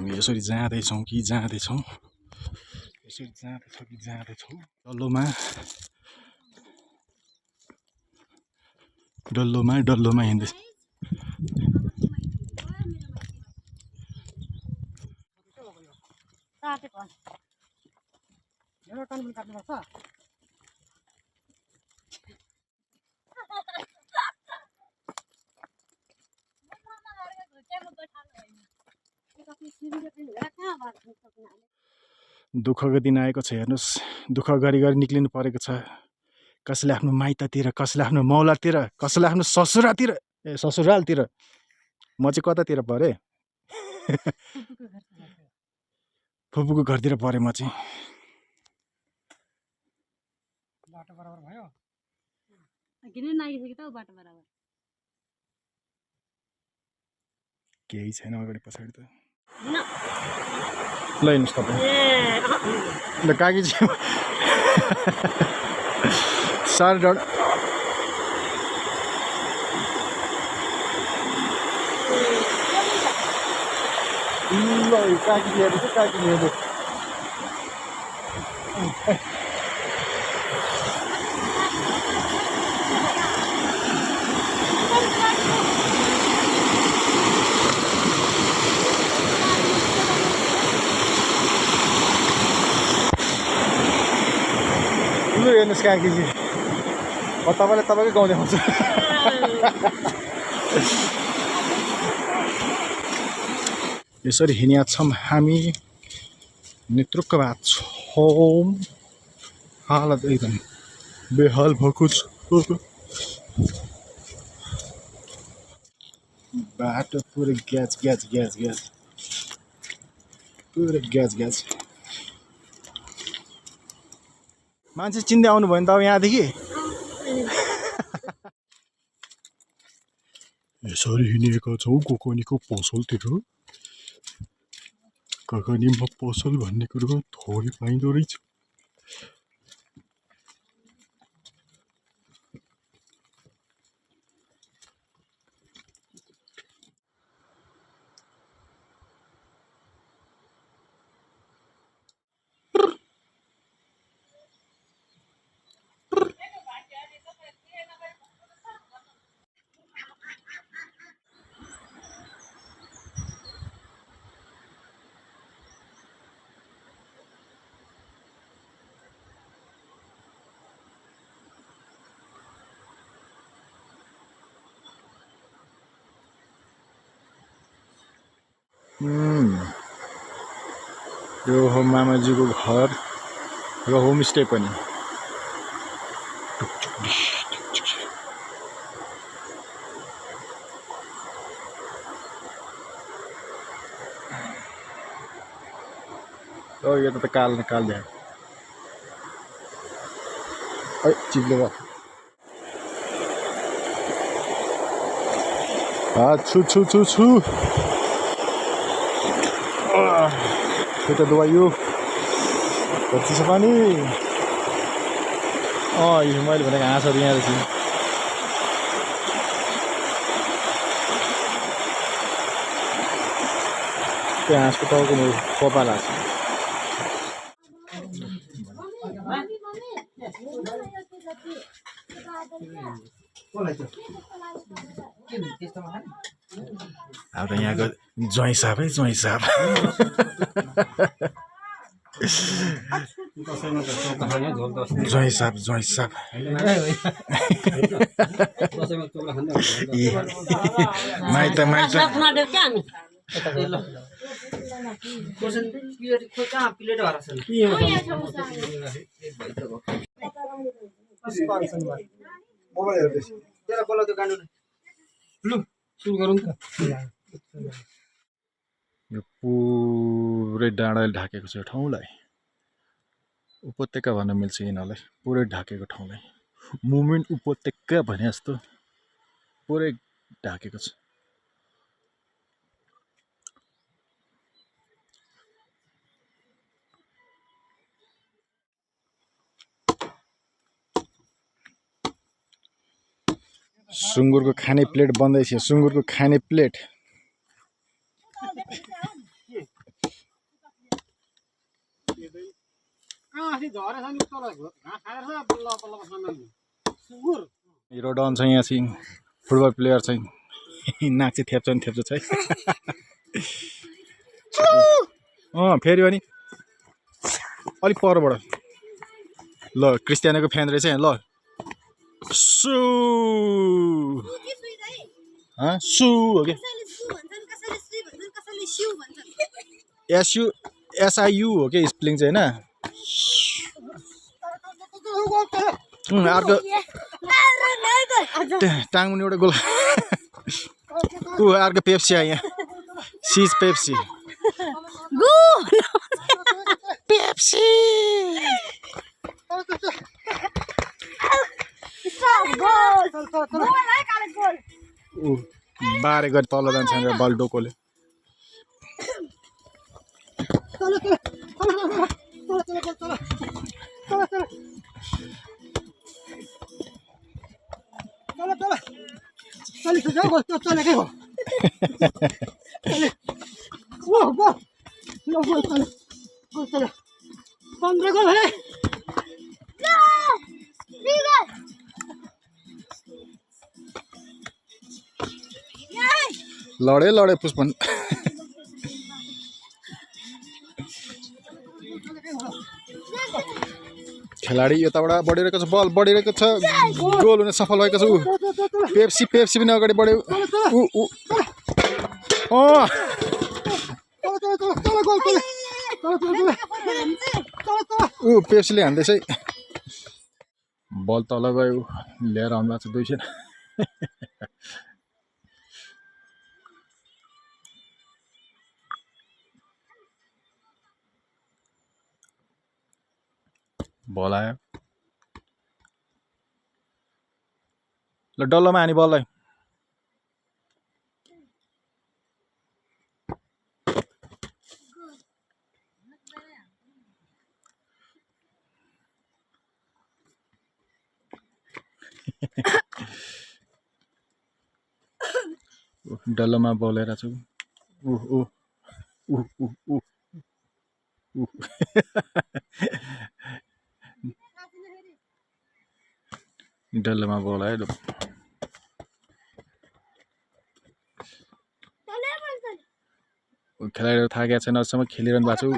हामी यसरी जाँदैछौँ कि जाँदैछौँ यसरी जाँदैछौँ कि जाँदैछौँ डल्लोमा हिँड्दैछ दुःखको दिन आएको छ हेर्नुहोस् दुःख गरी गरी निक्लिनु परेको छ कसैले आफ्नो माइततिर कसैले आफ्नो मौलातिर कसैले आफ्नो ससुरालतिर म चाहिँ कतातिर परेँ फुपूको घरतिर परेँ म चाहिँ बाटो बराबर भयो किन नागिसक्यो त बाटो बराबर केही छैन अगाडि पछाडि त ल हेर्नुहोस् तपाईँ ल काकी चाहिँ साह्रो डर ल काकी लिएर काकी लिएर लु हेर्नुहोस् काकीजी तपाईँलाई तपाईँकै गाउँ देखाउँछु यसरी हिँडेका छौँ हामी नेतृत्व भएको छौँ हालत एकदम बेहाल भएको छ बाटो पुरै ग्यास पुरै ग्यास मान्छे चिन्दै आउनु भयो नि त अब यहाँदेखि यसरी हिँडेका छौँ कोकनीको पसलतिर ककनीमा पसल भन्ने कुरो थोरै पाइँदो रहेछ यो हो मामाजीको घर र होमस्टे पनि यो त काल देखायो चिप्लो भयो छु त्यो दबाइयो कति छ पानी यो मैले भनेको हाँसहरू यहाँ रहेछ त्यो हाँसको टाउको मेरो कपाल हाँस अब त यहाँको ज्वाइँ साहब ज्वाइँ साहब माइत यो पुरै डाँडाले ढाकेको छ यो ठाउँलाई उपत्यका भन्न मिल्छ यिनीहरूलाई पुरै ढाकेको ठाउँलाई मुमेन्ट उपत्यका भने जस्तो पुरै ढाकेको छ सुँगुरको खाने प्लेट बन्दैछ सुँगुरको खाने प्लेट हिरो डन चाहिँ यहाँ चाहिँ फुटबल प्लेयर चाहिँ नाक चाहिँ थेप्छ नि थेप्छ छ है फेरि अनि अलिक परबाट ल क्रिस्टियानोको फ्यान रहेछ यहाँ ल सु सु हो कि एसयु एसआइयु हो कि स्पेलिङ चाहिँ होइन अर्को टाङ्मुनि एउटा गोल अर्को पेप्सी आयो यहाँ सिज पेप्सी पेप्सी बारे गरी तल जान्छ बल डोकोले लडे पुष्पन खेलाडी यताबाट बढिरहेको छ बल बढिरहेको छ गोल हुन सफल भएको छ पेप्सी पनि अगाडि बढ्यो पेप्सीले हान्दैछ है बल तल गयो ल्याएर आउनु भएको छ 200 बल आयो ल डल्लोमा हानी बललाई डल्लोमा बोलेर छु डल्लोमा बोल आयो खेलाडीहरू थाकेको छैन अझसम्म खेलिरहनु भएको छ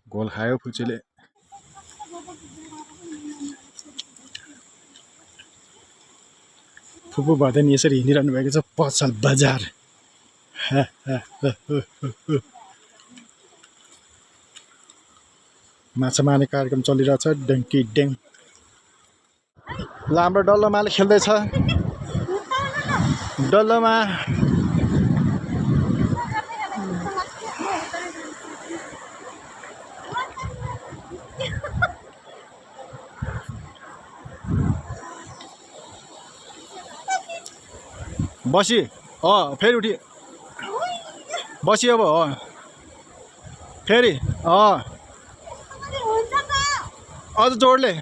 गोल खायो फुचीले फुपू भदै नि यसरी हिँडिरहनु भएको छ पसल बजार माछा मार्ने कार्यक्रम चलिरहेछ डङ्की डेङ ल हाम्रो डल्लोमाले खेल्दैछ डल्लोमा बसी फेरि उठी बसी अब फेरि अझ जोडले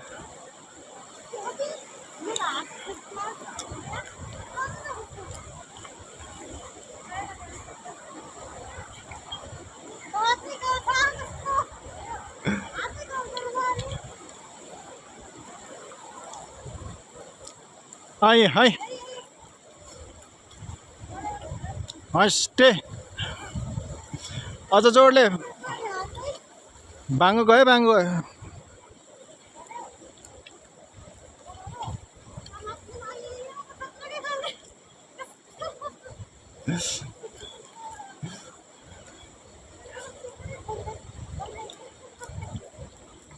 आए हाय हस्टे अझ जोडले बाङ्गो गयो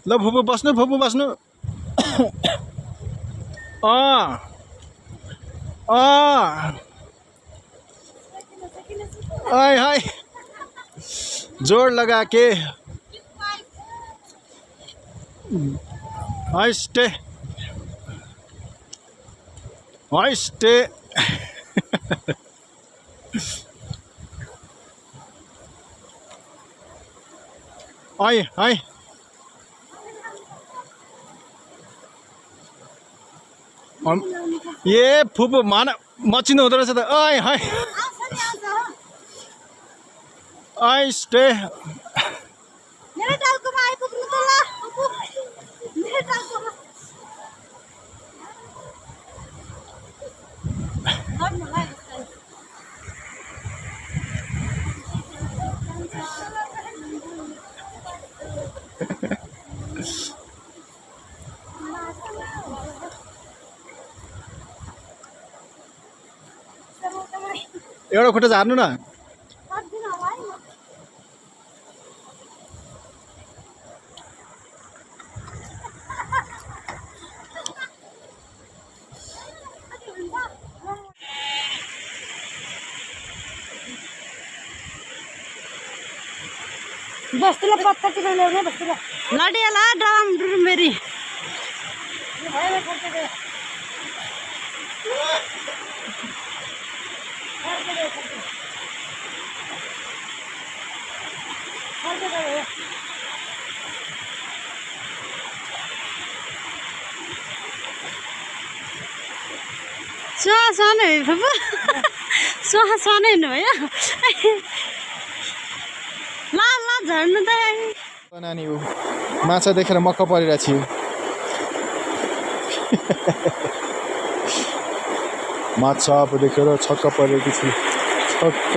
ल फुपू बस्नु आय हाय जोड़ लगा के हस्टे आय हाय ए फुपू मान मचिनु हुँदो रहेछ त ऐ है ऐ स्टे मेरो टाउकोमा आइपुग्नु त ल मेरो टाउकोमा एउटा खुट्टा झार्नु न बस्तीला पत्ता किन ल्याउने बस्तीला लडियाला ड्राम मेरी सुहा सानो फुपू सुहा सानो हेर्नुभयो ल ल झर्नु त नानी ऊ माछा देखेर मक्क परिरहेको छु माछा अब देखेर छक्क परेकी छु छक्क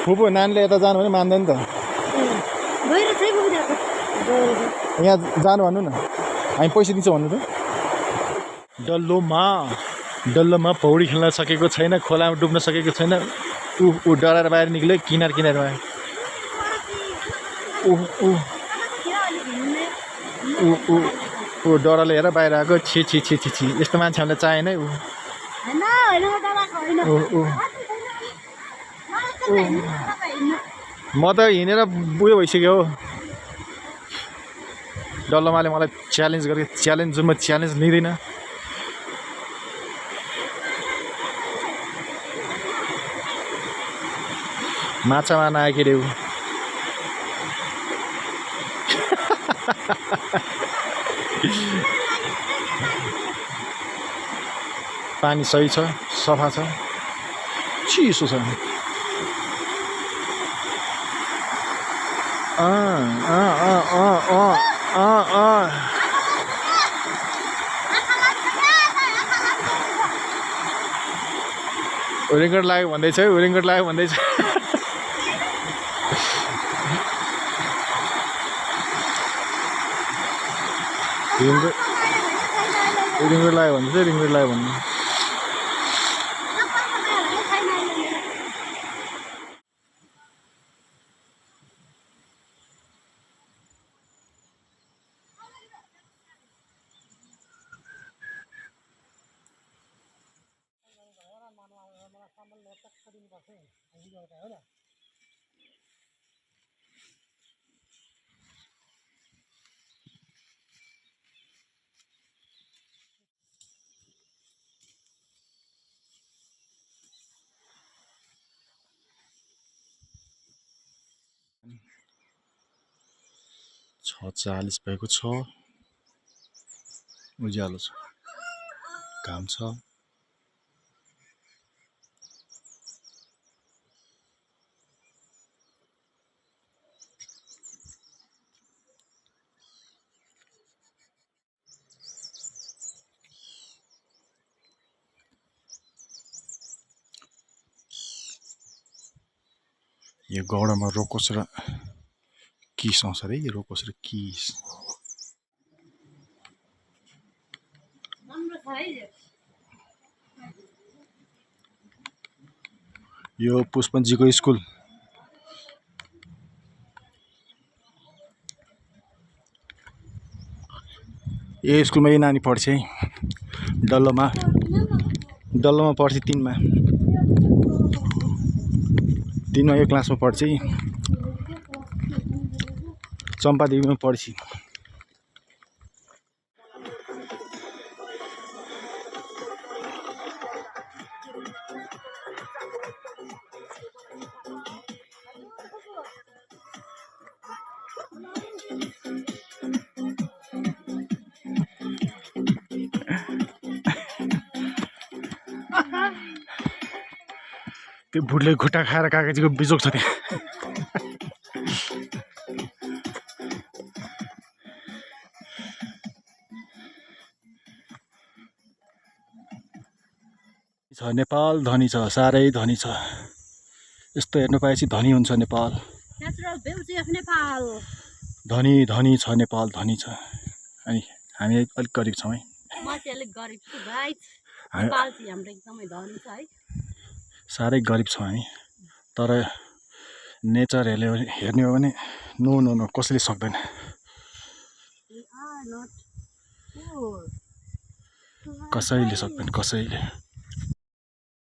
फुपू नानीले यता जानु भने मान्दैन त यहाँ जानु भन्नु न हामी पैसा दिन्छौँ भन्नु त डल्लोमा पौडी खेल्न सकेको छैन खोलामा डुब्न सकेको छैन ऊ डराएर बाहिर निक्ल्यो किनारमा ऊ डराले हेर बाहिर आएको छि छि छि छि छि यस्तो मान्छे हामीलाई चाहिएन ऊ म त हिँडेर उयो भइसक्यो हो डल्लोमाले मलाई च्यालेन्ज गरेको जुन म च्यालेन्ज लिँदिनँ माछा मार्न आयो के रे ऊ पानी सही छ सफा छ चिसो छ रिङ्गट लाग्यो भन्दैछ रिङ्गट लाग्यो भन्दैछ रिङ्गट लाग्यो भन्दैछ रिङ्गट लाग्यो भन्नु छ 40 भएको छ उज्यालो छ घाम छ यो गौडामा रोकोस र किस आउँछ अरे यो रोकोस र किस यो पुष्पनजीको स्कुल यो स्कुलमा यो नानी पढ्छ है डल्लोमा डल्लोमा पढ्छ 3मा यो क्लासमा पढ्छ चम्पादेवीमा पढ्छ त्यो भुटले खुट्टा खाएर कागजीको बिजोग छ त्यहाँ छ नेपाल धनी छ साह्रै धनी छ यस्तो हेर्नु पाएपछि धनी हुन्छ Nepal natural beauty of Nepal धनी धनी छ नेपाल धनी छ अनि हामी अलिक गरिब छौँ है म चाहिँ अलिक गरिब छु भाइ नेपाल चाहिँ हाम्रो एकदमै धनी छ है साह्रै गरिब छौँ हामी तर नेचर हेर्ने हो भने नो नो नो कसैले सक्दैन कसैले सक्दैन कसैले